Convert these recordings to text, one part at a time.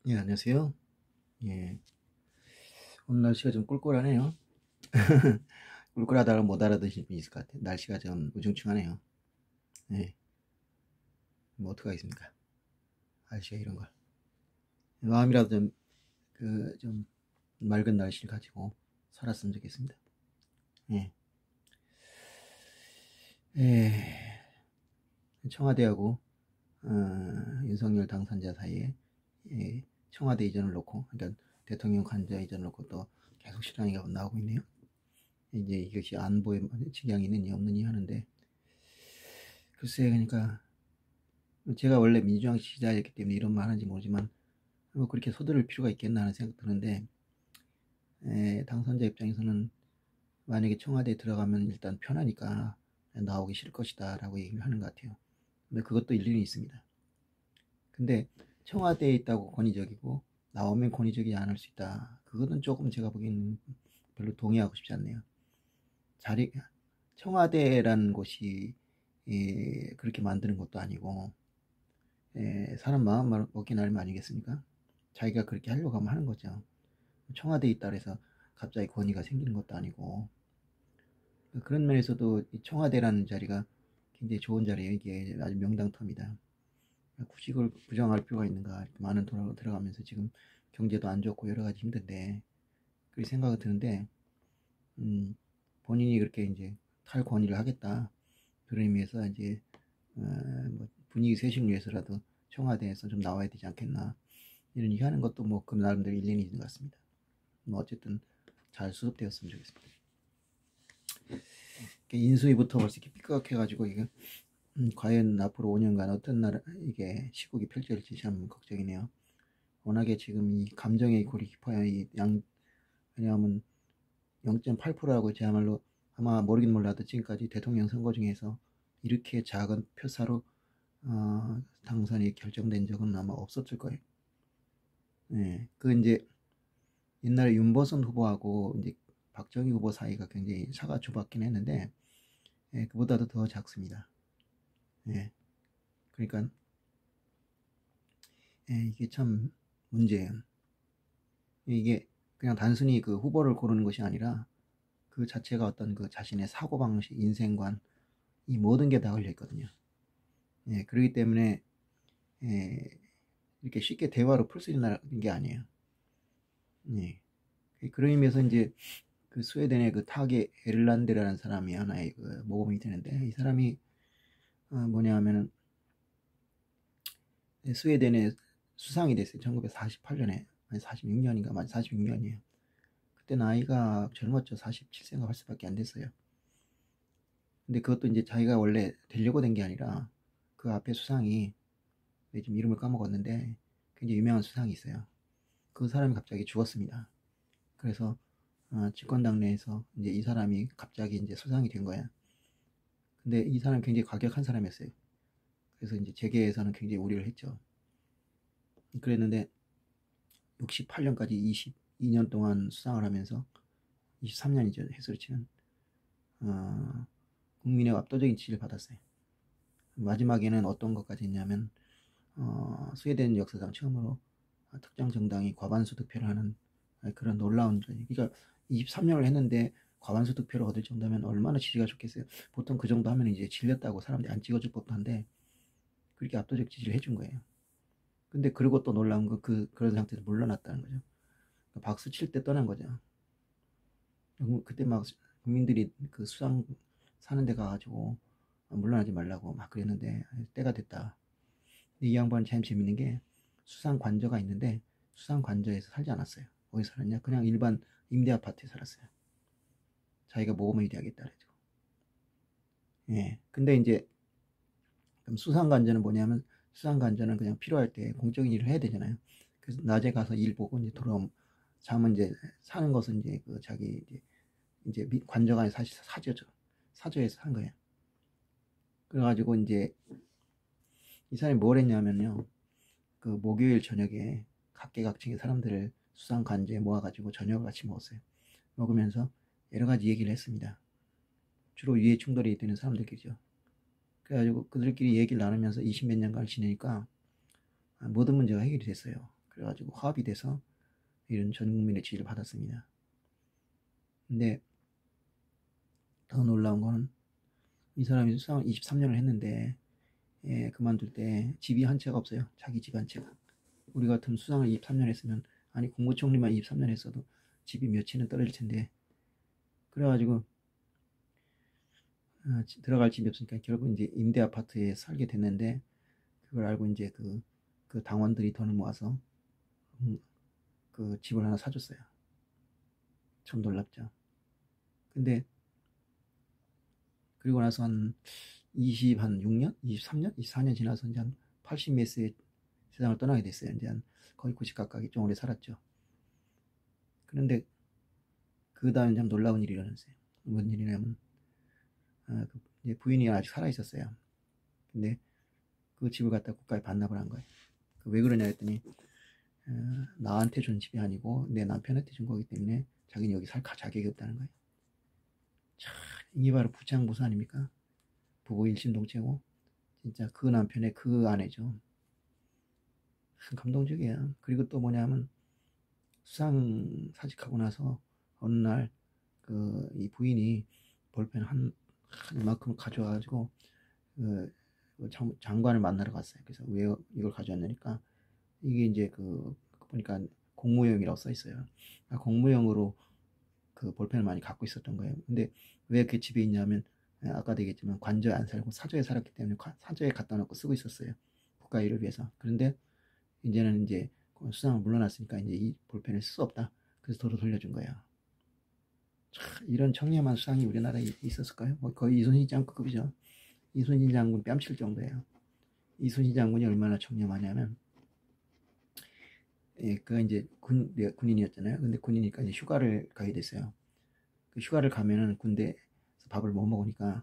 예, 안녕하세요. 예, 오늘 날씨가 좀 꿀꿀하네요. 꿀꿀하다가 못 알아듣으실 분이 있을 것 같아요. 날씨가 좀 우중충하네요. 예, 뭐 어떡하겠습니까? 날씨가 이런 걸. 마음이라도 좀 맑은 날씨를 가지고 살았으면 좋겠습니다. 예, 예, 청와대하고, 윤석열 당선자 사이에, 예, 청와대 이전을 놓고, 그러니까 대통령 관저 이전을 놓고 또 계속 실랑이가 나오고 있네요. 이제 이것이 안보에 지장이 있느니 없느니 하는데, 글쎄, 그러니까, 제가 원래 민주당 지지자였기 때문에 이런 말 하는지 모르지만 뭐 그렇게 서두를 필요가 있겠나 하는 생각 드는데, 당선자 입장에서는 만약에 청와대에 들어가면 일단 편하니까 나오기 싫을 것이다 라고 얘기를 하는 것 같아요. 근데 그것도 일리는 있습니다. 근데 청와대에 있다고 권위적이고 나오면 권위적이지 않을 수 있다, 그거는 조금 제가 보기에는 별로 동의하고 싶지 않네요. 자리 청와대라는 곳이 그렇게 만드는 것도 아니고, 사람 마음 먹기 나름 아니겠습니까? 자기가 그렇게 하려고 하면 하는 거죠. 청와대에 있다 그래서 갑자기 권위가 생기는 것도 아니고, 그런 면에서도 이 청와대라는 자리가 굉장히 좋은 자리예요. 이게 아주 명당터입니다. 굳이 그걸 부정할 필요가 있는가? 이렇게 많은 돈을 들어가면서 지금 경제도 안 좋고 여러 가지 힘든데, 그렇게 생각이 드는데, 음, 본인이 그렇게 이제 탈권위를 하겠다, 그런 의미에서 이제 뭐 분위기 쇄신을 위해서라도 청와대에서 좀 나와야 되지 않겠나, 이런 얘기하는 것도 뭐 그 나름대로 일리는 있는 것 같습니다. 뭐 어쨌든 잘 수습되었으면 좋겠습니다. 인수위부터 벌써 이렇게 삐걱해가지고 이게 과연 앞으로 5년간 어떤 나라 이게 시국이 펼쳐질지 참 걱정이네요. 워낙에 지금 이 감정의 골이 깊어요. 왜냐하면 0.8%라고 제야말로, 아마 모르긴 몰라도 지금까지 대통령 선거 중에서 이렇게 작은 표사로 당선이 결정된 적은 아마 없었을 거예요. 예, 그 이제 옛날에 윤보선 후보하고 이제 박정희 후보 사이가 굉장히 차가 좁았긴 했는데, 그보다도 더 작습니다. 예, 그러니까 이게 참 문제예요. 이게 그냥 단순히 그 후보를 고르는 것이 아니라 그 자체가 어떤 그 자신의 사고방식, 인생관, 이 모든 게 다 걸려 있거든요. 예, 그렇기 때문에 예, 이렇게 쉽게 대화로 풀 수 있는 게 아니에요. 예, 그런 의미에서 이제 그 스웨덴의 그 타게 에르란데라는 사람이 하나의 그 모범이 되는데, 이 사람이 뭐냐 하면은 스웨덴의 수상이 됐어요. 1948년에. 아니 46년인가, 맞아, 46년이에요. 그때 나이가 젊었죠. 47세인가 8세밖에 안 됐어요. 근데 그것도 이제 자기가 원래 되려고 된 게 아니라, 그 앞에 수상이, 지금 이름을 까먹었는데 굉장히 유명한 수상이 있어요. 그 사람이 갑자기 죽었습니다. 그래서 집권당 내에서 이제 이 사람이 갑자기 이제 수상이 된 거야. 근데 이 사람이 굉장히 과격한 사람이었어요. 그래서 이제 재계에서는 굉장히 우려를 했죠. 그랬는데 68년까지 22년 동안 수상을 하면서, 23년이죠, 해수를 치면, 국민의 압도적인 지지를 받았어요. 마지막에는 어떤 것까지 했냐면, 스웨덴 역사상 처음으로 특정 정당이 과반수 득표를 하는 그런 놀라운, 그러니까 23년을 했는데 과반수 득표를 얻을 정도면 얼마나 지지가 좋겠어요. 보통 그 정도 하면 이제 질렸다고 사람들이 안 찍어줄 법도 한데, 그렇게 압도적 지지를 해준 거예요. 근데 그리고 또 놀라운 건 그런 상태에서 물러났다는 거죠. 그러니까 박수 칠 때 떠난 거죠. 그때 막 국민들이 그 수상 사는 데 가가지고 물러나지 말라고 막 그랬는데, 때가 됐다. 근데 이 양반은 참 재밌는 게, 수상 관저가 있는데 수상 관저에서 살지 않았어요. 어디 살았냐? 그냥 일반 임대 아파트에 살았어요. 자기가 모범을 이루겠다 그래가지고. 예. 근데 이제 그럼 수상 관저는 뭐냐면, 수상 관저는 그냥 필요할 때 공적인 일을 해야 되잖아요. 그래서 낮에 가서 일 보고 이제 돌아오면, 잠은 이제 사는 것은 이제 그 자기 이제 관저가 아니라 사실 사저죠. 사저에서 산 거예요. 그래가지고 이제 이 사람이 뭘 했냐면요. 그 목요일 저녁에 각계각층의 사람들을 수상 관저에 모아가지고 저녁을 같이 먹었어요. 먹으면서 여러 가지 얘기를 했습니다. 주로 이해 충돌이 되는 사람들끼리죠. 그래가지고 그들끼리 얘기를 나누면서 20몇 년간 지내니까 모든 문제가 해결이 됐어요. 그래가지고 화합이 돼서 이런 전 국민의 지지를 받았습니다. 근데 더 놀라운 거는 이 사람이 수상을 23년을 했는데 그만둘 때 집이 한 채가 없어요. 자기 집 한 채가. 우리 같으면 수상을 23년 했으면, 아니 국무총리만 23년 했어도 집이 몇 채는 떨어질 텐데, 그래가지고 들어갈 집이 없으니까 결국 이제 임대 아파트에 살게 됐는데, 그걸 알고 이제 그 당원들이 돈을 모아서 그 집을 하나 사줬어요. 참 놀랍죠. 근데 그리고 나서 한 6년? 23년? 24년 지나서 이제 한 80 몇 세에 세상을 떠나게 됐어요. 이제 한 거의 90 가까이 좀 오래 살았죠. 그런데 그 다음에 참 놀라운 일이 일어났어요. 뭔 일이냐면, 이제 부인이 아직 살아 있었어요. 근데 그 집을 갖다 국가에 반납을 한 거예요. 왜 그러냐 했더니 나한테 준 집이 아니고 내 남편한테 준 거기 때문에 자기는 여기 살 자격이 없다는 거예요. 참, 이게 바로 부창부수 아닙니까? 부부 일심동체고 진짜 그 남편의 그 아내죠. 감동적이에요. 그리고 또 뭐냐면, 수상 사직하고 나서 어느 날 이 부인이 볼펜 한 이만큼 가져와가지고 그 장관을 만나러 갔어요. 그래서 왜 이걸 가져왔냐니까, 이게 이제 보니까 공무용이라고 써 있어요. 공무용으로 그 볼펜을 많이 갖고 있었던 거예요. 근데 왜 그 집에 있냐면, 아까도 얘기했지만 관저에 안 살고 사저에 살았기 때문에 사저에 갖다 놓고 쓰고 있었어요. 국가 일을 위해서. 그런데 이제는 이제 수상을 물러났으니까 이제 이 볼펜을 쓸 수 없다. 그래서 도로 돌려준 거예요. 참, 이런 청렴한 수상이 우리나라에 있었을까요? 거의 이순신 장군급이죠. 이순신 장군 뺨칠 정도예요. 이순신 장군이 얼마나 청렴하냐면, 그가 이제 군인이었잖아요. 근데 군이니까 이제 휴가를 가게 됐어요. 그 휴가를 가면은 군대에서 밥을 못 먹으니까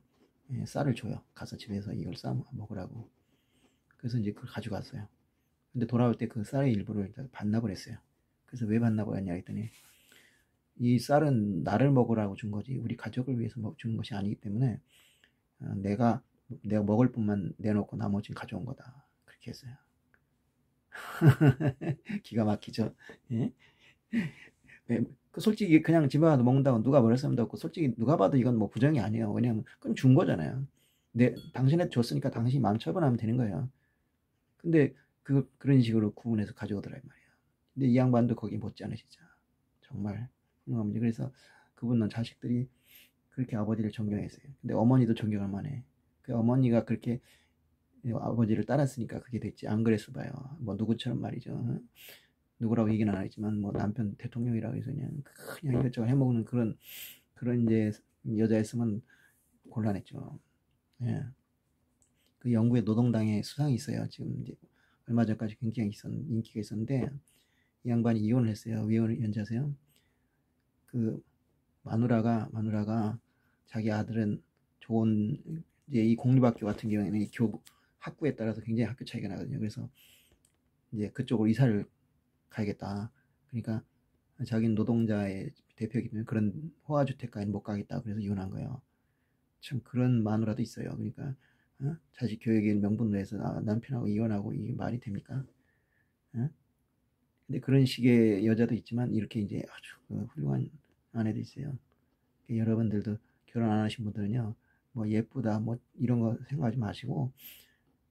쌀을 줘요. 가서 집에서 이걸 싸 먹으라고. 그래서 이제 그걸 가져갔어요. 근데 돌아올 때 그 쌀의 일부를 반납을 했어요. 그래서 왜 반납을 했냐 했더니, 이 쌀은 나를 먹으라고 준 거지 우리 가족을 위해서 주는 것이 아니기 때문에 내가 먹을 뿐만 내놓고 나머지는 가져온 거다. 그렇게 했어요. 기가 막히죠. 예? 솔직히 그냥 집에 가서 먹는다고 누가 뭐라 씀도 없고, 솔직히 누가 봐도 이건 뭐 부정이 아니에요. 왜냐면 그건 준 거잖아요. 당신한테 줬으니까 당신이 마음 처분하면 되는 거예요. 근데 그런 식으로 구분해서 가져오더라 이 말이야. 근데 이 양반도 거기 못지않아 진짜 정말 훌륭합니다. 그래서 그분은 자식들이 그렇게 아버지를 존경했어요. 근데 어머니도 존경할 만해. 그 어머니가 그렇게 아버지를 따랐으니까 그게 됐지. 안 그랬어 봐요. 뭐 누구처럼 말이죠. 누구라고 얘기는 안 했지만 뭐 남편 대통령이라고 해서 그냥 이것저것 해먹는 그런 이제 여자였으면 곤란했죠. 예. 그 영국의 노동당의 수상이 있어요. 지금 이제 얼마 전까지 굉장히 인기가 있었는데, 이 양반이 이혼을 했어요. 왜 이혼인지 아세요? 그 마누라가 자기 아들은 좋은, 이제 이 공립학교 같은 경우에는 이 학구에 따라서 굉장히 학교 차이가 나거든요. 그래서 이제 그쪽으로 이사를 가야겠다. 그러니까 자기는 노동자의 대표이기 때문에 그런 호화주택가에는 못 가겠다. 그래서 이혼한 거예요. 참, 그런 마누라도 있어요. 그러니까 자식 교육의 명분을 위해서 남편하고 이혼하고, 이게 말이 됩니까? 근데 그런 식의 여자도 있지만 이렇게 이제 아주 훌륭한 아내도 있어요. 여러분들도 결혼 안 하신 분들은요, 뭐 예쁘다 뭐 이런 거 생각하지 마시고,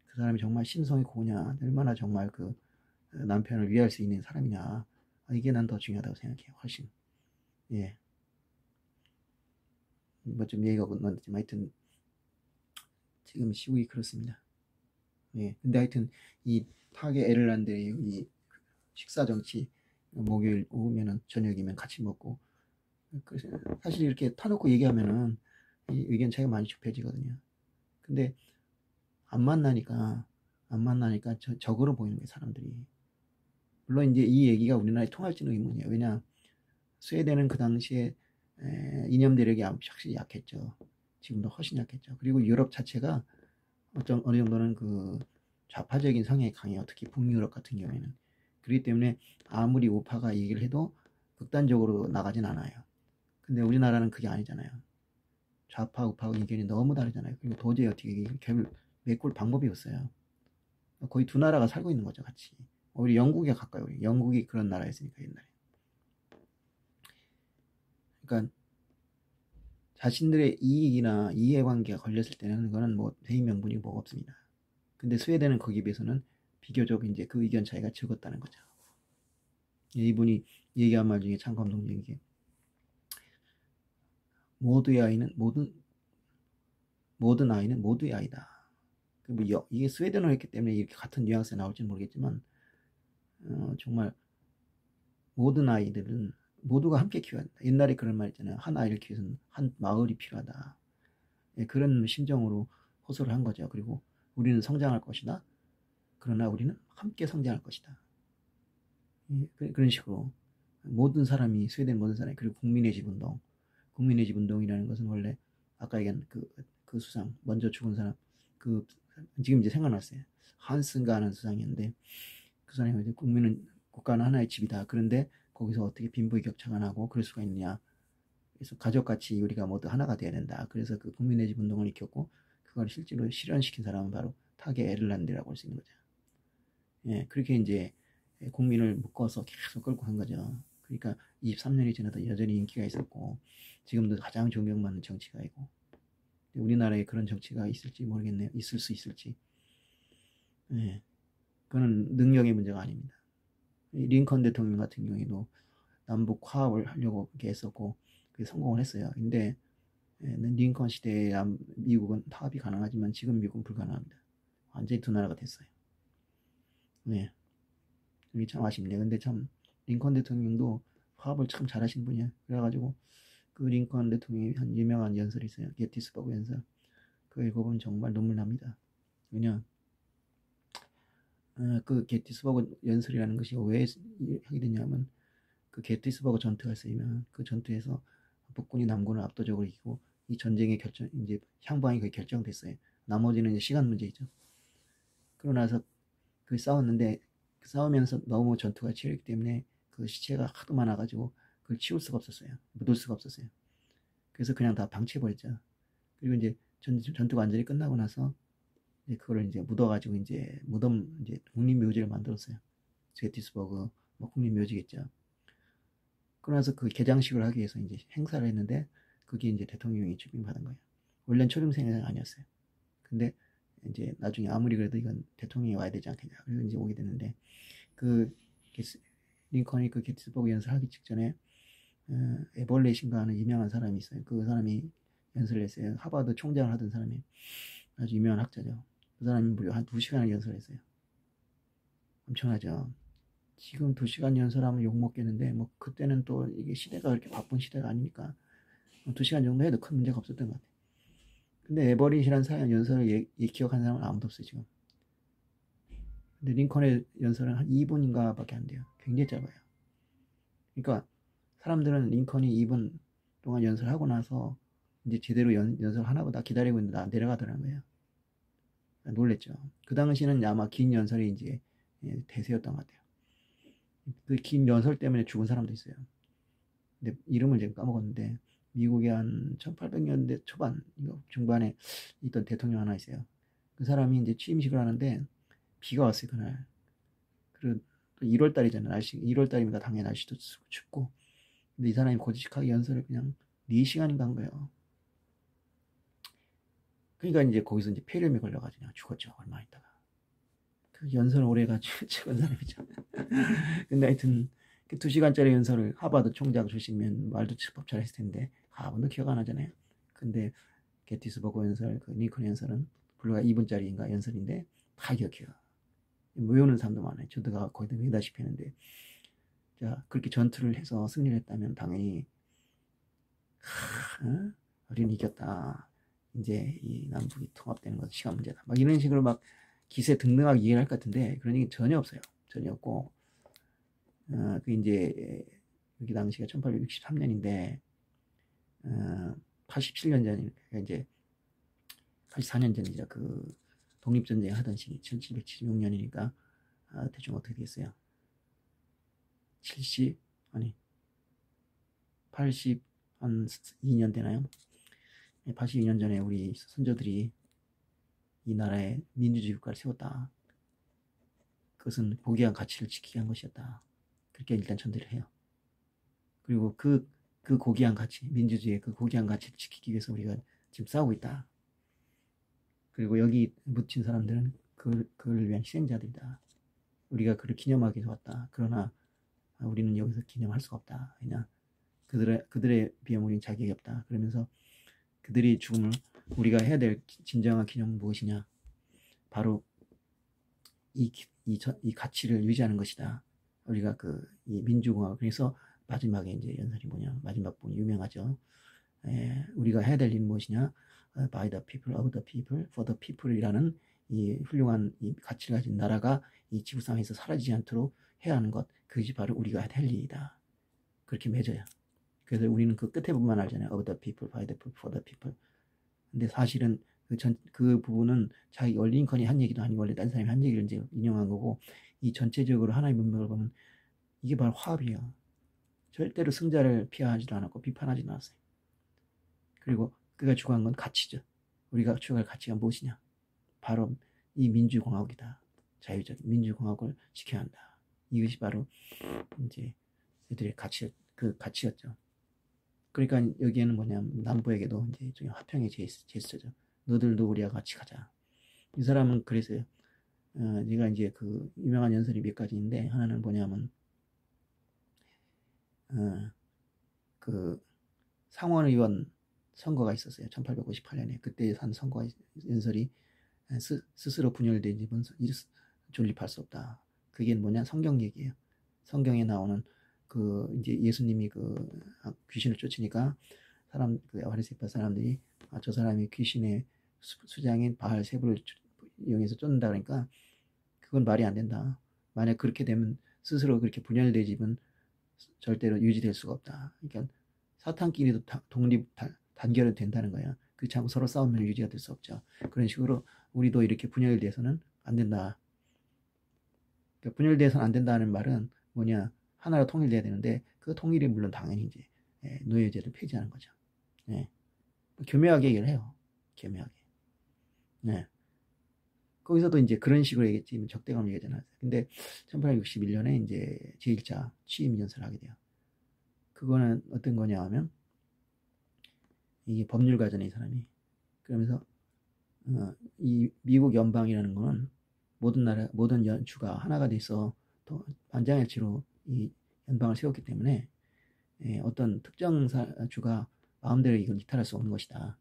그 사람이 정말 심성이 고냐, 얼마나 정말 남편을 위할 수 있는 사람이냐, 이게 난 더 중요하다고 생각해요. 훨씬. 예. 뭐 좀 얘기가 건너지만 하여튼 지금 시국이 그렇습니다. 예. 근데 하여튼 이 타계 에르란드의 이 식사 정치, 목요일 오후면은 저녁이면 같이 먹고, 사실 이렇게 타놓고 얘기하면은 이 의견 차이가 많이 좁혀지거든요. 근데 안 만나니까 적으로 보이는 거예요, 사람들이. 물론 이제 이 얘기가 우리나라에 통할지는 의문이에요. 왜냐, 스웨덴은 그 당시에 이념 대력이 확실히 약했죠. 지금도 훨씬 약했죠. 그리고 유럽 자체가 어느 정도는 좌파적인 성향이 강해요. 특히 북유럽 같은 경우에는. 그렇기 때문에 아무리 우파가 얘기를 해도 극단적으로 나가진 않아요. 근데 우리나라는 그게 아니잖아요. 좌파 우파 의견이 너무 다르잖아요. 그리고 도저히 어떻게 결국 메꿀 방법이 없어요. 거의 두 나라가 살고 있는 거죠, 같이. 오히려 영국에 가까워요. 영국이 그런 나라였으니까 옛날에. 그러니까 자신들의 이익이나 이해관계가 걸렸을 때는 그거는 뭐 대의 명분이 뭐가 없습니다. 근데 스웨덴은 거기에 비해서는 비교적 이제 그 의견 차이가 적었다는 거죠. 이분이 얘기한 말 중에 참 감동적인 게 모든 아이는 모두의 아이다. 이게 스웨덴어로 했기 때문에 이렇게 같은 뉘앙스가 나올지는 모르겠지만 정말 모든 아이들은 모두가 함께 키워야 한다. 옛날에 그런 말 있잖아요. 한 아이를 키우기 위해서는 한 마을이 필요하다. 예, 그런 심정으로 호소를 한 거죠. 그리고 우리는 성장할 것이다. 그러나 우리는 함께 성장할 것이다. 예, 그런 식으로 스웨덴 모든 사람이, 그리고 국민의 집 운동. 국민의 집 운동이라는 것은 원래 아까 얘기한 그 수상, 먼저 죽은 사람, 지금 이제 생각났어요. 한스인가 하는 수상이었는데, 그 사람이 이제 국가는 하나의 집이다. 그런데 거기서 어떻게 빈부격차가 나고 그럴 수가 있느냐. 그래서 가족같이 우리가 모두 하나가 돼야 된다. 그래서 그 국민의 집 운동을 일으켰고, 그걸 실제로 실현시킨 사람은 바로 타게 에르란드라고 할 수 있는 거죠. 예, 그렇게 이제 국민을 묶어서 계속 끌고 간 거죠. 그러니까 23년이 지나도 여전히 인기가 있었고, 지금도 가장 존경받는 정치가이고, 우리나라에 그런 정치가 있을지 모르겠네요. 있을 수 있을지. 예, 그거는 능력의 문제가 아닙니다. 링컨 대통령 같은 경우에도 남북 화합을 하려고 이렇게 했었고, 그게 성공을 했어요. 근데 링컨 시대에 미국은 파업이 가능하지만 지금 미국은 불가능합니다. 완전히 두 나라가 됐어요. 네, 이게 참 아쉽네요. 근데 참 링컨 대통령도 화합을 참 잘하신 분이에요. 그래가지고 그 링컨 대통령이 한 유명한 연설이 있어요. 게티스버그 연설. 그거 읽어보면 정말 눈물 납니다. 왜냐, 그 게티스버그 연설이라는 것이 왜 하게 되냐면, 그 게티스버그 전투가 있으면 그 전투에서 북군이 남군을 압도적으로 이기고 이 전쟁의 이제 향방이 거의 결정됐어요. 나머지는 이제 시간 문제이죠. 그러고 나서 싸웠는데, 싸우면서 너무 전투가 치열했기 때문에 그 시체가 하도 많아가지고 그걸 치울 수가 없었어요. 묻을 수가 없었어요. 그래서 그냥 다 방치해버렸죠. 그리고 이제 전투가 완전히 끝나고 나서 이제 그거를 이제 묻어가지고 이제 이제 국립묘지를 만들었어요. 게티스버그 뭐 국립묘지겠죠. 그러나서 그 개장식을 하기 위해서 이제 행사를 했는데, 그게 이제 대통령이 초빙받은 거예요. 원래는 초빙생이 아니었어요. 근데 이제 나중에 아무리 그래도 이건 대통령이 와야 되지 않겠냐. 그래서 이제 오게 됐는데, 그 링컨이 그 게티스버그 연설하기 직전에 에벌레신가 하는 유명한 사람이 있어요. 그 사람이 연설을 했어요. 하버드 총장을 하던 사람이 아주 유명한 학자죠. 그 사람이 무려 한 2시간을 연설했어요. 엄청나죠. 지금 2시간 연설하면 욕먹겠는데, 뭐 그때는 또 이게 시대가 그렇게 바쁜 시대가 아니니까 2시간 정도 해도 큰 문제가 없었던 것 같아요. 근데 에버릿이라는 사람 연설을 기억하는 사람은 아무도 없어요 지금. 근데 링컨의 연설은 한 2분인가 밖에 안 돼요. 굉장히 짧아요. 그러니까 사람들은 링컨이 2분 동안 연설하고 나서 이제 제대로 연설 하나보다 기다리고 있는데 내려가더라는 거예요. 놀랬죠. 그 당시는 아마 긴 연설이 이제 대세였던 것 같아요. 그 긴 연설 때문에 죽은 사람도 있어요. 근데 이름을 제가 까먹었는데, 미국의 한 1800년대 초반, 중반에 있던 대통령 하나 있어요. 그 사람이 이제 취임식을 하는데 비가 왔어요, 그날. 그리고 또 1월 달이잖아요. 1월 달이니까 당연히 날씨도 춥고. 근데 이 사람이 고지식하게 연설을 그냥 4시간인가 한 거예요. 그러니까 이제 거기서 이제 폐렴이 걸려가지고 그냥 죽었죠, 얼마 있다가. 그 연설 오래 해가지고 죽은 사람이죠. 근데 하여튼 그 2시간짜리 연설을 하버드 총장 출신이면 말도 법 잘했을 텐데 아무도 기억 안 하잖아요. 근데 게티스버그 연설, 그 링컨 연설은 불과 2분짜리인가 연설인데 다 기억해요. 외우는 사람도 많아요. 저도 거의 다 외우다시피 했는데, 자, 그렇게 전투를 해서 승리를 했다면 당연히 우리는 이겼다. 이제 이 남북이 통합되는 것은 시간 문제다. 막 이런 식으로 막 기세 등등하게 이해를 할 것 같은데 그런 얘기 전혀 없어요. 전혀 없고, 그 이제 여기 당시가 1863년인데 87년 전이니까 이제 84년 전이죠. 그 독립전쟁 하던 시기 1776년이니까 대충 어떻게 되겠어요? 70 아니 80 한 2년 되나요? 82년 전에 우리 선조들이 이 나라에 민주주의 국가를 세웠다. 그것은 고귀한 가치를 지키기 위한 것이었다. 그렇게 일단 전제를 해요. 그리고 그 고귀한 가치, 민주주의의 그 고귀한 가치를 지키기 위해서 우리가 지금 싸우고 있다. 그리고 여기 묻힌 사람들은 그를 위한 희생자들이다. 우리가 그를 기념하기 위해서 왔다. 그러나 우리는 여기서 기념할 수가 없다. 왜냐, 그들에 비하면 우리는 자격이 없다. 그러면서 그들이 죽음을 우리가 해야 될 진정한 기념은 무엇이냐? 바로 이 가치를 유지하는 것이다. 우리가 이 민주공화국, 그래서 마지막에 이제 연설이 뭐냐? 마지막 부분 유명하죠. 우리가 해야 될 일은 무엇이냐? By the people, of the people, for the people이라는 이 훌륭한 이 가치를 가진 나라가 이 지구상에서 사라지지 않도록 해야 하는 것, 그것이 바로 우리가 할 일이다. 그렇게 맺어요. 그래서 우리는 그 끝에 부분만 알잖아요. Of the people, by the people, for the people. 근데 사실은 그 부분은 자기 링컨이 한 얘기도 아니고 원래 다른 사람이 한 얘기를 이제 인용한 거고, 이 전체적으로 하나의 문맥을 보면 이게 바로 화합이에요. 절대로 승자를 피하지도 않았고 비판하지도 않았어요. 그리고 그가 추구한 건 가치죠. 우리가 추구할 가치가 무엇이냐? 바로 이 민주공화국이다. 자유적인 민주공화국을 지켜야 한다. 이것이 바로 이제 이들의 가치였죠. 그러니까 여기에는 뭐냐면 남부에게도 이제 일종의 화평의 제스처죠. 너들도 우리와 같이 가자. 이 사람은 그랬어요. 제가 이제 그 유명한 연설이 몇 가지인데, 하나는 뭐냐면 그 상원의원 선거가 있었어요. 1858년에 그때 한 선거 연설이 스스로 분열된 집은 존립할 수 없다. 그게 뭐냐? 성경 얘기예요. 성경에 나오는 이제 예수님이 귀신을 쫓으니까 바리새파 사람들이 저 사람이 귀신의 수장인 바알세불을 이용해서 쫓는다 그러니까 그건 말이 안 된다. 만약 그렇게 되면 스스로 그렇게 분열된 집은 절대로 유지될 수가 없다. 그러니까 사탄끼리도 단결은 된다는 거야. 그 참 서로 싸우면 유지가 될 수 없죠. 그런 식으로 우리도 이렇게 분열돼서는 안 된다. 그러니까 분열돼서는 안 된다는 말은 뭐냐? 하나로 통일돼야 되는데 그 통일이 물론 당연히 이제 노예제를 폐지하는 거죠. 교묘하게 얘기를 해요. 교묘하게. 거기서도 이제 그런 식으로 얘기했지, 적대감 얘기하잖아요. 근데 1861년에 이제 제1차 취임 연설을 하게 돼요. 그거는 어떤 거냐 하면, 이게 법률가잖아요, 이 사람이. 그러면서 이 미국 연방이라는 거는 모든 주가 하나가 돼서 만장일치로 이 연방을 세웠기 때문에 어떤 특정 주가 마음대로 이걸 이탈할 수 없는 것이다.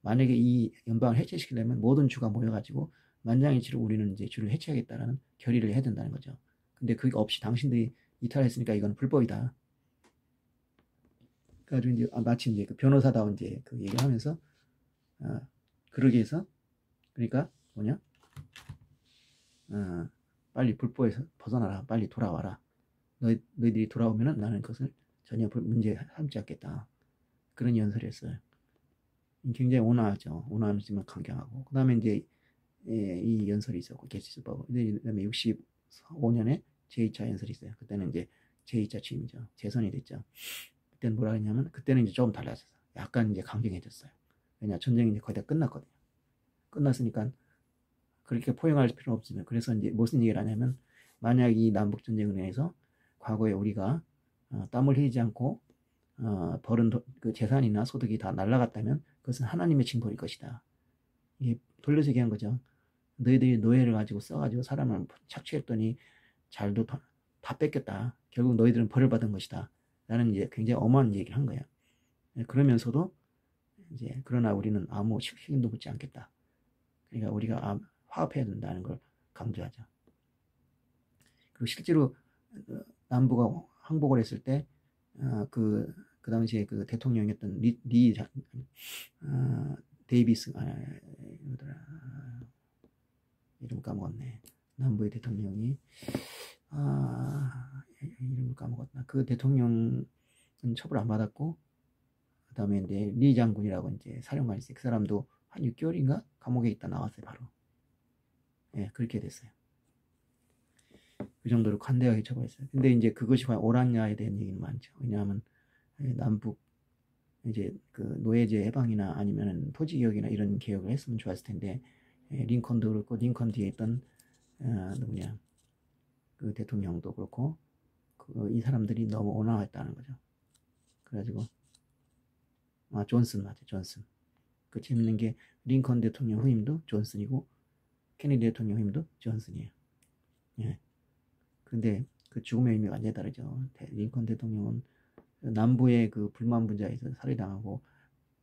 만약에 이 연방을 해체시키려면 모든 주가 모여가지고 만장일치로 우리는 이제 주를 해체하겠다라는 결의를 해야 된다는 거죠. 근데 그게 없이 당신들이 이탈했으니까 이건 불법이다. 그래가지고 이제 마치 이제 그 변호사다운 이제 그 얘기를 하면서 그러기 위해서, 그러니까 뭐냐? 빨리 불법에서 벗어나라. 빨리 돌아와라. 너희들이 돌아오면은 나는 그것을 전혀 문제 삼지 않겠다. 그런 연설이었어요. 굉장히 온화하죠. 온화하지만 강경하고. 그 다음에 이제 이 연설이 있었고, 게시스법. 그 다음에 65년에 제2차 연설이 있어요. 그때는 이제 제2차 취임이죠. 재선이 됐죠. 그때는 뭐라 했냐면, 그때는 이제 조금 달라졌어요. 약간 이제 강경해졌어요. 왜냐, 전쟁이 이제 거의 다 끝났거든요. 끝났으니까 그렇게 포용할 필요는 없으면, 그래서 이제 무슨 얘기를 하냐면, 만약 이 남북전쟁으로 인해서 과거에 우리가 땀을 흘리지 않고 벌은 그 재산이나 소득이 다 날아갔다면 그것은 하나님의 징벌일 것이다. 이게 돌려서 얘기한 거죠. 너희들이 노예를 가지고 써가지고 사람을 착취했더니 잘도 다 뺏겼다. 결국 너희들은 벌을 받은 것이다. 라는 이제 굉장히 엄한 얘기를 한 거예요. 그러면서도 이제 그러나 우리는 아무 책임도 묻지 않겠다. 그러니까 우리가 화합해야 된다는 걸 강조하죠. 그리고 실제로 남부가 항복을 했을 때 그 당시에 그 대통령이었던 데이비스, 이름 까먹었네. 남부의 대통령이 이름을 까먹었나. 그 대통령은 처벌 안 받았고, 그 다음에 이제 리 장군이라고 이제 사령관이 있어요. 그 사람도 한 6개월인가 감옥에 있다 나왔어요, 바로. 그렇게 됐어요. 그 정도로 관대하게 처벌했어요. 근데 이제 그것이 과연 옳았냐에 대한 얘기는 많죠. 왜냐하면 남북 이제 그 노예제 해방이나 아니면 토지 개혁이나 이런 개혁을 했으면 좋았을 텐데, 링컨도 그렇고 링컨 뒤에 있던 누구냐, 그 대통령도 그렇고 이 사람들이 너무 온화했다는 거죠. 그래가지고 존슨 맞아, 존슨. 그 재밌는 게 링컨 대통령 후임도 존슨이고 케네디 대통령 후임도 존슨이에요. 예. 근데 그 죽음의 의미가 완전히 다르죠. 링컨 대통령은 남부의 그 불만 분자에서 살해당하고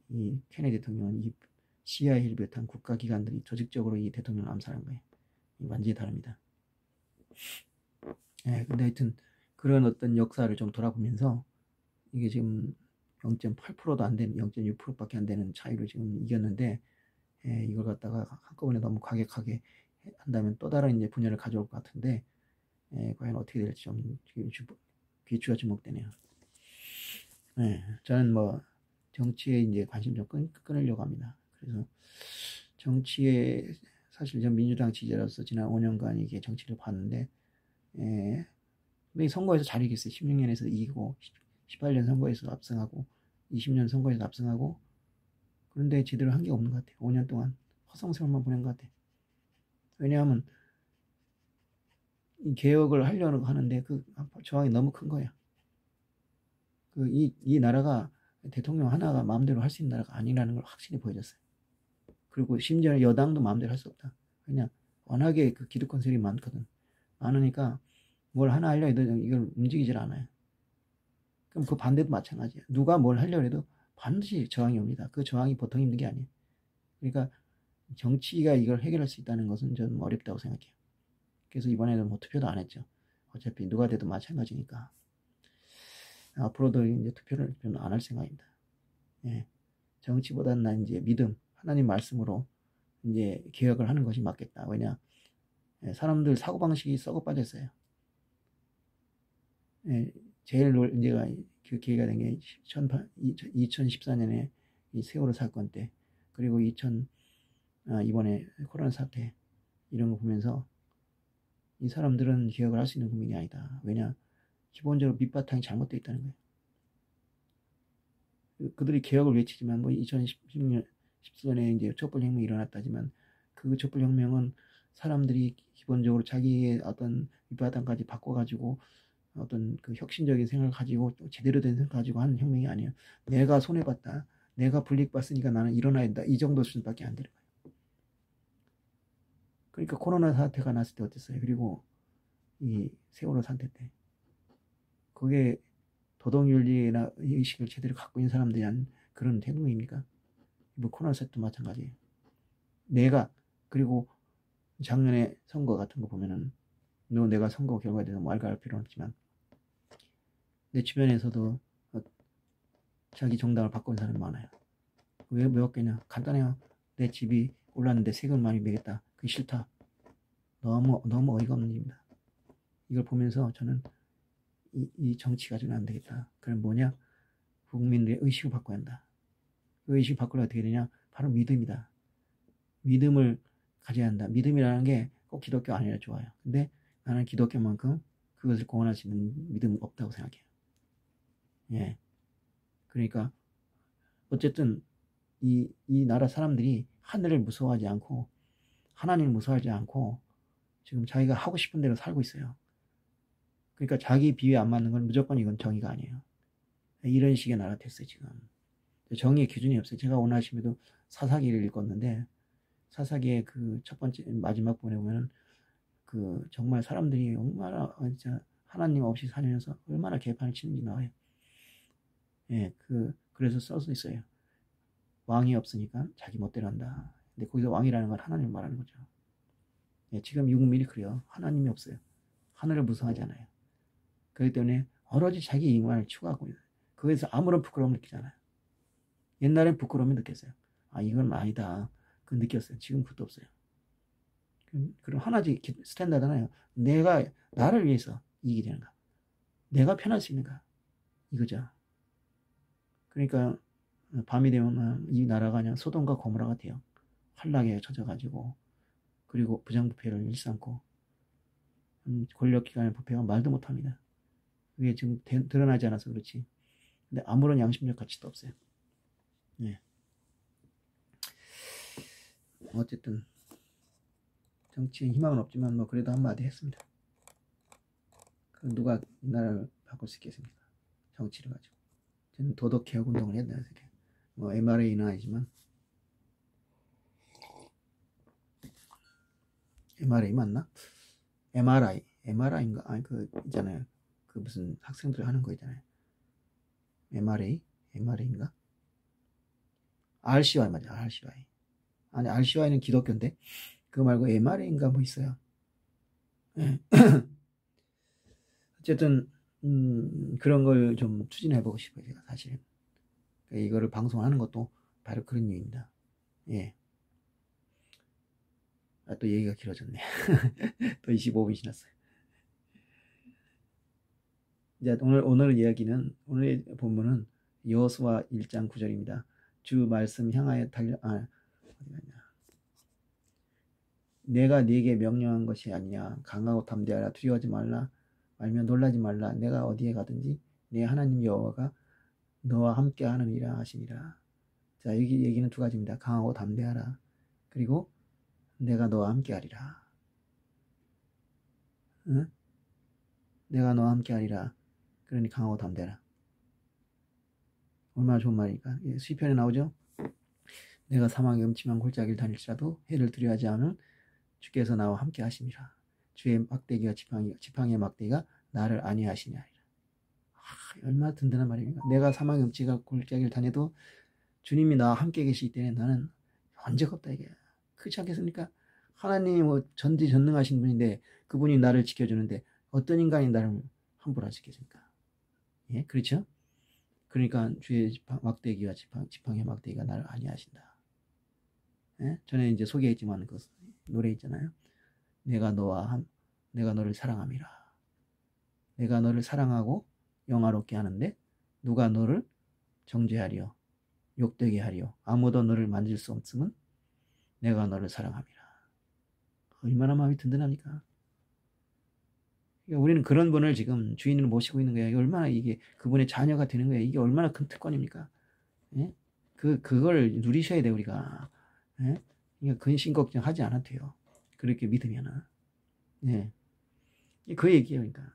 이 케네디 대통령은 이 CIA를 비롯한 국가기관들이 조직적으로 이 대통령을 암살한 거예요. 완전히 다릅니다. 예, 근데 하여튼 그런 어떤 역사를 좀 돌아보면서 이게 지금 0.8%도 안 되는 0.6%밖에 안 되는 차이로 지금 이겼는데 이걸 갖다가 한꺼번에 너무 과격하게 한다면 또 다른 이제 분열을 가져올 것 같은데 과연 어떻게 될지 좀 귀추가 주목되네요. 저는 뭐 정치에 이제 관심 좀 끊으려고 합니다. 그래서 정치에 사실 전 민주당 지지자로서 지난 5년간 이게 정치를 봤는데 선거에서 잘 이겼어요. 16년에서 이기고 18년 선거에서 압승하고 20년 선거에서 압승하고 그런데 제대로 한 게 없는 것 같아요. 5년 동안 허송세월만 보낸 것 같아요. 왜냐하면 이 개혁을 하려고 하는데 그 저항이 너무 큰 거예요. 이 나라가 대통령 하나가 마음대로 할 수 있는 나라가 아니라는 걸 확실히 보여줬어요. 그리고 심지어 여당도 마음대로 할 수 없다. 그냥 워낙에 그 기득권 세력이 많으니까 뭘 하나 하려 해도 이걸 움직이질 않아요. 그럼 그 반대도 마찬가지예요. 누가 뭘 하려고 해도 반드시 저항이 옵니다. 그 저항이 보통 힘든 게 아니에요. 그러니까 정치가 이걸 해결할 수 있다는 것은 저는 어렵다고 생각해요. 그래서 이번에는 뭐 투표도 안 했죠. 어차피 누가 돼도 마찬가지니까. 앞으로도 이제 투표를 안 할 생각입니다. 정치보다는 난 이제 믿음, 하나님 말씀으로 이제 개혁을 하는 것이 맞겠다. 왜냐, 사람들 사고방식이 썩어 빠졌어요. 제일 문제가 그 기회가 된 게 2014년에 이 세월호 사건 때, 그리고 이번에 코로나 사태, 이런 거 보면서 이 사람들은 개혁을 할 수 있는 국민이 아니다. 왜냐, 기본적으로 밑바탕이 잘못되어 있다는 거예요. 그들이 개혁을 외치지만, 뭐 2016년, 17년에 이제 촛불혁명이 일어났다지만, 그 촛불혁명은 사람들이 기본적으로 자기의 어떤 밑바탕까지 바꿔가지고 어떤 그 혁신적인 생각을 가지고 제대로 된 생각을 가지고 하는 혁명이 아니에요. 내가 손해봤다. 내가 불이익봤으니까 나는 일어나야 된다. 이 정도 수준밖에 안 되는 거예요. 그러니까 코로나 사태가 났을 때 어땠어요? 그리고 이 세월호 사태 때. 그게 도덕윤리나 의식을 제대로 갖고 있는 사람들이 한 그런 행동입니까? 뭐 코로나 사태도 마찬가지예요. 그리고 작년에 선거 같은 거 보면은 내가 선거 결과에 대해서 말할 필요는 없지만 내 주변에서도 자기 정당을 바꾼 사람이 많아요. 왜 바뀌냐? 간단해요. 내 집이 올랐는데 세금을 많이 매겠다. 그게 싫다. 너무 어이가 없는 일입니다. 이걸 보면서 저는 이 정치가 좀 안 되겠다. 그럼 뭐냐? 국민들의 의식을 바꿔야 한다. 그 의식을 바꾸려 어떻게 되냐? 바로 믿음이다. 믿음을 가져야 한다. 믿음이라는 게 꼭 기독교 아니라 좋아요. 근데 나는 기독교만큼 그것을 공헌할 수 있는 믿음은 없다고 생각해요. 그러니까 어쨌든 이 나라 사람들이 하늘을 무서워하지 않고 하나님을 무서워하지 않고 지금 자기가 하고 싶은 대로 살고 있어요. 그러니까 자기 비위에 안 맞는 건 무조건 이건 정의가 아니에요. 이런 식의 나라 됐어요, 지금. 정의의 기준이 없어요. 제가 오늘 아침에도 사사기를 읽었는데 사사기의 그 첫 번째 마지막 부분에 보면은 그 정말 사람들이 얼마나 진짜 하나님 없이 살면서 얼마나 개판을 치는지 나와요. 그래서 써 있어요. 왕이 없으니까 자기 멋대로 한다. 근데 거기서 왕이라는 건 하나님을 말하는 거죠. 지금 이 국민이 그래요. 하나님이 없어요. 하늘을 무서워하지 않아요. 그렇기 때문에 오로지 자기 이익만을 추구하고 있어요. 그래서 아무런 부끄러움을 느끼지 않아요. 옛날엔 부끄러움을 느꼈어요. 이건 아니다. 그 느꼈어요. 지금 그것도 없어요. 그럼 하나지 스탠다드 하나요. 내가 나를 위해서 이익이 되는가? 내가 편할 수 있는가? 이거죠. 그러니까 밤이 되면 이 나라가 그냥 소돔과 고모라 같아요. 환락에 젖어가지고 그리고 부정부패를 일삼고 권력기관의 부패가 말도 못합니다. 그게 지금 드러나지 않아서 그렇지. 근데 아무런 양심적 가치도 없어요. 어쨌든 정치에 희망은 없지만 뭐 그래도 한마디 했습니다. 그 누가 이 나라를 바꿀 수 있겠습니까? 정치를 가지고. 저는 도덕개혁 운동을 했다 생각해요. 뭐 MRA는 아니지만 MRA 맞나? MRI인가? 아니 그 있잖아요. 그 무슨 학생들 하는 거 있잖아요. MRA인가? RCY 맞아. RCY. 아니 RCY는 기독교인데 그거 말고 MRA인가 뭐 있어요. 네. 어쨌든 그런 걸 좀 추진해보고 싶어요. 제가 사실은 이거를 방송하는 것도 바로 그런 이유입니다. 예. 또 얘기가 길어졌네. 또 25분 지났어요. 이제 오늘 이야기는 오늘의 본문은 여호수아 1장 9절입니다. 주 말씀 향하여 어디 갔냐? 내가 네게 명령한 것이 아니냐. 강하고 담대하라. 두려워하지 말라. 말며 놀라지 말라. 내가 어디에 가든지 내 하나님 여호와가 너와 함께 하느니라 하시니라. 자, 여기 얘기는 두 가지입니다. 강하고 담대하라. 그리고 내가 너와 함께 하리라. 응? 내가 너와 함께 하리라. 그러니 강하고 담대하라. 얼마나 좋은 말이니까. 시편에 나오죠. 내가 사망의 음침한 골짜기를 다닐지라도 해를 두려워하지 않은 주께서 나와 함께 하심이라. 주의 막대기와 지팡이의 막대기가 나를 안위하시냐. 얼마나 든든한 말입니까? 내가 사망의 음침한 골짜기를 다녀도 주님이 나와 함께 계시기 때문에 나는 언제가 없다 이게. 그렇지 않겠습니까? 하나님이 뭐 전지전능하신 분인데 그분이 나를 지켜주는데 어떤 인간이 나를 함부로 할 수 있겠습니까? 예, 그렇죠? 그러니까 주의 막대기와 지팡이의 막대기가 나를 안위하신다. 예? 전에 이제 소개했지만 그 노래 있잖아요. 내가 너를 사랑함이라. 내가 너를 사랑하고 영화롭게 하는데 누가 너를 정죄하리요 욕되게 하리요 아무도 너를 만질 수 없음은 내가 너를 사랑함이라. 얼마나 마음이 든든합니까? 그러니까 우리는 그런 분을 지금 주인으로 모시고 있는 거예요. 얼마나 이게 그분의 자녀가 되는 거예요. 이게 얼마나 큰 특권입니까? 예? 그걸 누리셔야 돼 우리가. 예? 그러니까 근심 걱정하지 않아도 돼요. 그렇게 믿으면은. 예. 그 얘기예요. 그러니까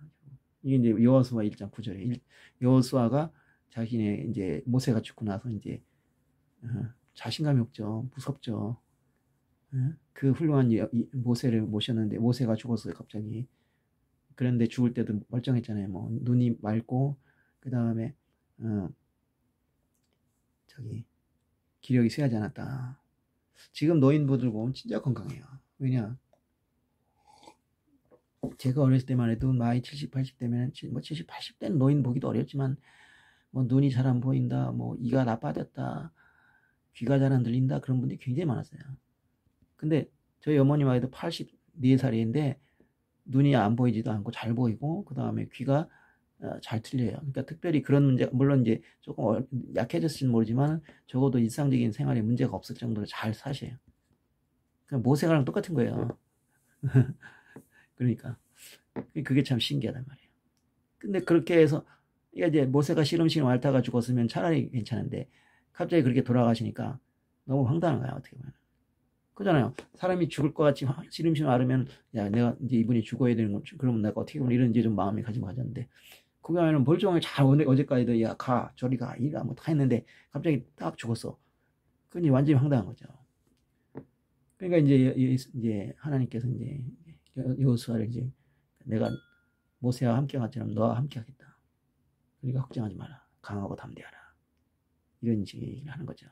이게 이제 여호수아 1장 9절에 여호수아가 자신의 이제 모세가 죽고 나서 이제 자신감이 없죠. 무섭죠. 그 훌륭한 모세를 모셨는데 모세가 죽었어요 갑자기. 그런데 죽을 때도 멀쩡했잖아요. 뭐 눈이 맑고 그 다음에 기력이 쇠하지 않았다. 지금 노인분들 보면 진짜 건강해요. 왜냐? 제가 어렸을 때만 해도 나이 70, 80대면 뭐 70, 80대는 노인 보기도 어렵지만 뭐 눈이 잘 안 보인다, 뭐 이가 나빠졌다, 귀가 잘 안 들린다 그런 분들이 굉장히 많았어요. 근데 저희 어머님 아이도 84살인데 눈이 안 보이지도 않고 잘 보이고 그 다음에 귀가 잘 들려요. 그러니까 특별히 그런 문제, 물론 이제 조금 약해졌을지는 모르지만 적어도 일상적인 생활에 문제가 없을 정도로 잘 사셔요. 그러니까 모세가랑 똑같은 거예요. 그러니까 그게 참 신기하단 말이에요. 근데 그렇게 해서 이제 모세가 시름시름 앓다가 죽었으면 차라리 괜찮은데 갑자기 그렇게 돌아가시니까 너무 황당한 거야 어떻게 보면. 그잖아요. 사람이 죽을 것 같이 시름시름 앓으면 야 내가 이제 이분이 죽어야 되는 거 그러면 내가 어떻게 보면 이런 이제 좀 마음이 가졌는데 그게 아니라 멀쩡하게 잘 어제까지도 야 가 저리 가 이가 뭐 다 했는데 갑자기 딱 죽었어. 그건 완전히 황당한 거죠. 그러니까 이제 하나님께서 이제 여호수아를 이제 내가 모세와 함께 갔처럼 너와 함께 하겠다. 그러니까 걱정하지 마라. 강하고 담대하라. 이런 식의 얘기를 하는 거죠.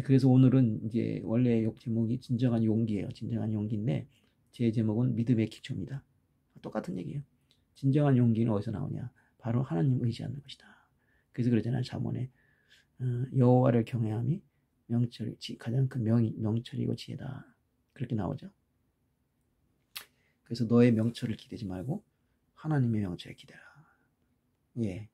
그래서 오늘은 이제 원래 제목이 진정한 용기예요. 진정한 용기인데 제 제목은 믿음의 기초입니다. 똑같은 얘기예요. 진정한 용기는 어디서 나오냐? 바로 하나님 의지하는 것이다. 그래서 그러잖아요. 잠언에 여호와를 경외함이 가장 큰 명철이고 지혜다. 그렇게 나오죠. 그래서 너의 명철을 기대지 말고 하나님의 명철에 기대라. 예.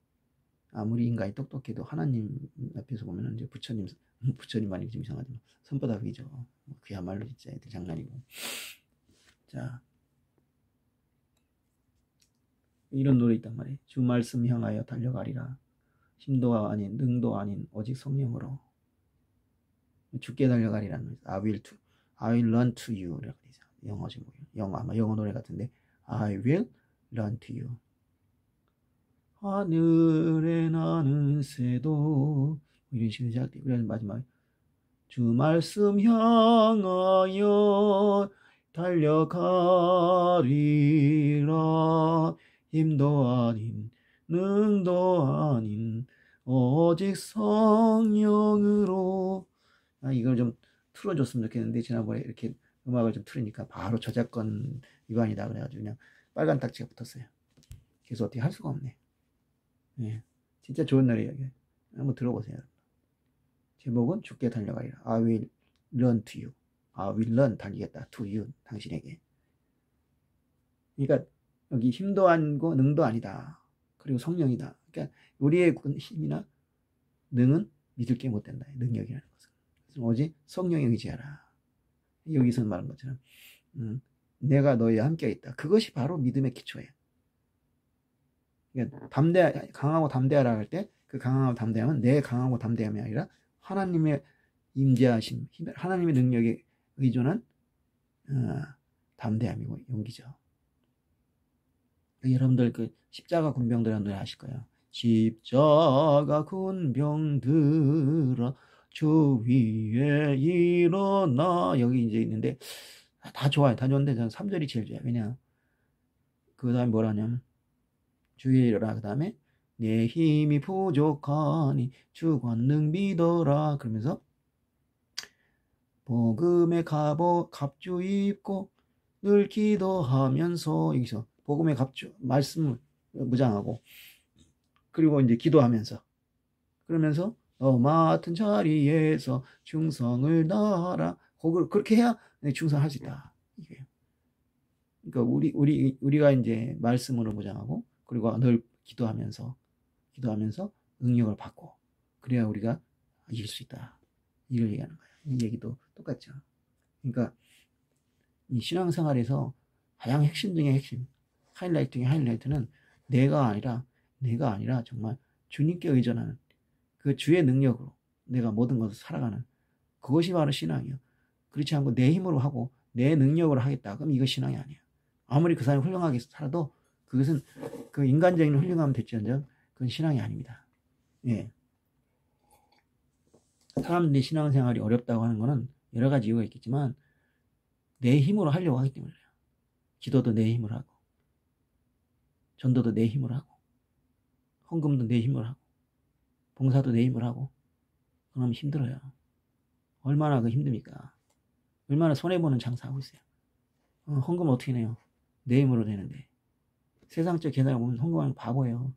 아무리 인간이 똑똑해도 하나님 앞에서 보면 이제 부처님 말이 좀 이상하지만 손바닥이죠. 그야말로 진짜 애들 장난이고. 자, 이런 노래 있단 말이에요. 주 말씀 향하여 달려가리라. 힘도 아닌 능도 아닌 오직 성령으로 주께 달려가리라는 거죠. I will run to you. 영어 제목이에요. 아마 영어 노래 같은데 I will run to you. 하늘에 나는 새도 이런 식으로 시작돼. 그래서 마지막에 주 말씀 향하여 달려가리라. 힘도 아닌 능도 아닌 오직 성령으로. 이걸 좀 틀어줬으면 좋겠는데 지난번에 이렇게 음악을 좀 틀으니까 바로 저작권 위반이다 그래가지고 그냥 빨간 딱지가 붙었어요. 그래서 어떻게 할 수가 없네. 예, 진짜 좋은 노래예요. 한번 들어보세요. 제목은 주께 달려가리라. I will run to you. I will run, 달리겠다. to you, 당신에게. 그러니까 여기 힘도 아니고 능도 아니다. 그리고 성령이다. 그러니까 우리의 힘이나 능은 믿을 게 못 된다. 능력이라는 것은. 오직 성령에 의지하라. 여기서 말한 것처럼 내가 너희와 함께 있다. 그것이 바로 믿음의 기초예요. 그러니까 강하고 담대하라 할 때 그 강하고 담대함은 내 강하고 담대함이 아니라 하나님의 임재하심, 하나님의 능력에 의존한 담대함이고 용기죠. 여러분들 그 십자가 군병들이라는 노래 아실 거예요. 십자가 군병들아 주 위에 일어나. 여기 이제 있는데 다 좋아요. 다 좋은데 저는 3절이 제일 좋아요. 왜냐 그 다음에 뭐라냐면 주의 일어나, 그 다음에 내 힘이 부족하니 주 권능 믿어라. 그러면서 복음의 갑주 입고 늘 기도하면서, 여기서 복음의 갑주 말씀을 무장하고 그리고 이제 기도하면서 그러면서 너 맡은 자리에서 충성을 다하라. 그렇게 해야 충성할 수 있다. 이게. 그러니까 우리가 이제 말씀으로 무장하고 그리고 늘 기도하면서 능력을 받고 그래야 우리가 이길 수 있다. 이걸 얘기하는 거예요. 이 얘기도 똑같죠. 그러니까 이 신앙생활에서 가장 핵심 중에 핵심, 하이라이트 중에 하이라이트는 내가 아니라 정말 주님께 의존하는 그 주의 능력으로 내가 모든 것을 살아가는 그것이 바로 신앙이에요. 그렇지 않고 내 힘으로 하고 내 능력으로 하겠다. 그럼 이거 신앙이 아니에요. 아무리 그 사람이 훌륭하게 살아도 그것은 그 인간적인 훌륭함은 됐지언정 그건 신앙이 아닙니다. 예. 사람들이 신앙생활이 어렵다고 하는 것은 여러 가지 이유가 있겠지만 내 힘으로 하려고 하기 때문에 그래요. 기도도 내 힘으로 하고 전도도 내 힘으로 하고 헌금도 내 힘으로 하고 봉사도 내 힘으로 하고 그러면 힘들어요. 얼마나 그 힘듭니까? 얼마나 손해보는 장사하고 있어요. 헌금은 어떻게 내요? 내 힘으로 되는데. 세상적 계산을 보면 헌금하는 바보예요.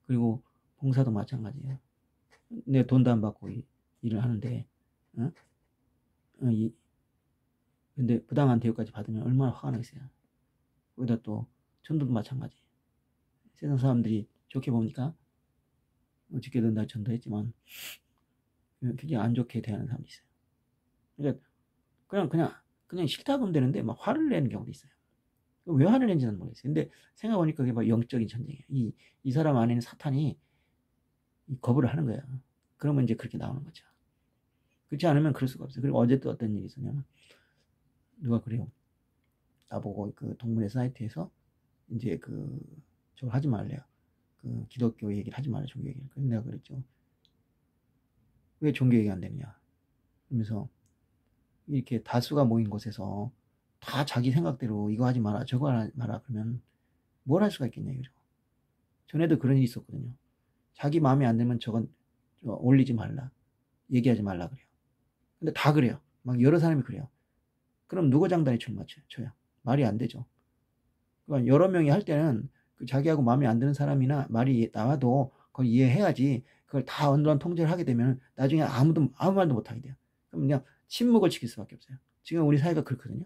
그리고 봉사도 마찬가지예요. 내 돈도 안 받고 일을 하는데 근데 부당한 대우까지 받으면 얼마나 화가 나겠어요. 거기다 또 전도도 마찬가지. 세상 사람들이 좋게 봅니까? 어저께도 나 전도했지만 굉장히 안 좋게 대하는 사람이 있어요. 그러니까 그냥 싫다고 하면 되는데 막 화를 내는 경우도 있어요. 왜 화를 내는지는 모르겠어요. 근데 생각해보니까 그게 막 영적인 전쟁이에요. 이 사람 안에는 사탄이 거부를 하는 거예요. 그러면 이제 그렇게 나오는 거죠. 그렇지 않으면 그럴 수가 없어요. 그리고 어제 또 어떤 일이 있었냐면 누가 그래요. 나보고 그 동문회 사이트에서 이제 저걸 하지 말래요. 그 기독교 얘기를 하지 말래, 종교 얘기를. 그래서 내가 그랬죠. 왜 종교 얘기 안 되느냐. 그러면서 이렇게 다수가 모인 곳에서 다 자기 생각대로 이거 하지 마라, 저거 하지 마라 그러면 뭘 할 수가 있겠냐 이거죠. 전에도 그런 일이 있었거든요. 자기 마음에 안 들면 저건 올리지 말라, 얘기하지 말라 그래요. 근데 다 그래요. 막 여러 사람이 그래요. 그럼 누가 장단에 줄 맞춰요? 말이 안 되죠. 그러니까 여러 명이 할 때는 자기하고 마음에 안 드는 사람이나 말이 나와도 그걸 이해해야지. 그걸 다 언론 통제를 하게 되면 나중에 아무 말도 못 하게 돼요. 그럼 그냥 침묵을 지킬 수밖에 없어요. 지금 우리 사회가 그렇거든요.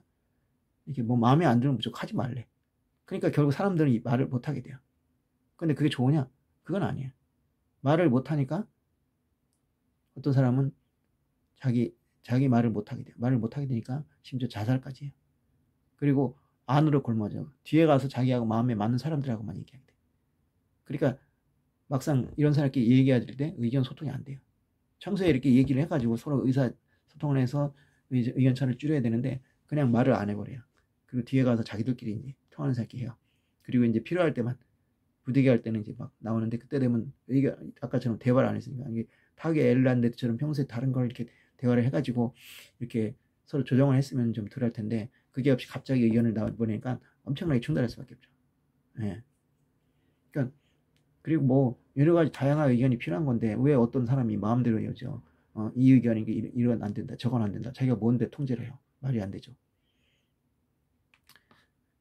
이게 뭐 마음에 안 들면 무조건 하지 말래. 그러니까 결국 사람들은 이 말을 못 하게 돼요. 근데 그게 좋으냐? 그건 아니에요. 말을 못 하니까 어떤 사람은 자기 말을 못 하게 돼요. 말을 못 하게 되니까 심지어 자살까지 해요. 그리고 안으로 골머져. 뒤에 가서 자기하고 마음에 맞는 사람들하고만 얘기하게 돼요. 그러니까 막상 이런 사람끼리 얘기할 때 의견 소통이 안 돼요. 평소에 이렇게 얘기를 해가지고 서로 의사소통을 해서 의견차를 줄여야 되는데 그냥 말을 안 해버려요. 그리고 뒤에 가서 자기들끼리 이제 통하는 사람끼리 해요. 그리고 이제 필요할 때만 부대기 할 때는 이제 막 나오는데, 그때 되면 이게 아까처럼 대화를 안 했으니까 이게 타겟 엘란데처럼 평소에 다른 걸 이렇게 대화를 해가지고 이렇게 서로 조정을 했으면 좀 덜 할 텐데, 그게 없이 갑자기 의견을 나와보니까 엄청나게 충돌할 수밖에 없죠. 예. 그러니까 그리고 뭐 여러 가지 다양한 의견이 필요한 건데, 왜 어떤 사람이 마음대로 해야죠. 이 의견이 이건 안 된다, 저건 안 된다. 자기가 뭔데 통제를 해요. 말이 안 되죠.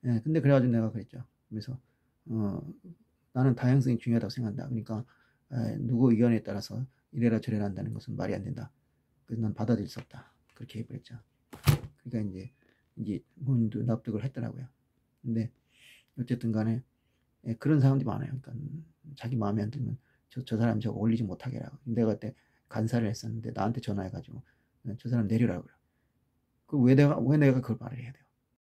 예, 근데 그래가지고 내가 그랬죠. 그래서 나는 다양성이 중요하다고 생각한다. 그러니까 누구 의견에 따라서 이래라 저래라 한다는 것은 말이 안 된다. 그래서 난 받아들일 수 없다. 그렇게 해버렸죠. 그러니까 이제 본인도 납득을 했더라고요. 근데 어쨌든 간에 그런 사람들이 많아요. 그러니까 자기 마음에 안 들면 저 사람 저거 올리지 못하게 하라고. 내가 그때 간사를 했었는데 나한테 전화해가지고 저 사람 내리라고 그래요. 왜 내가 그걸 말을 해야 돼요?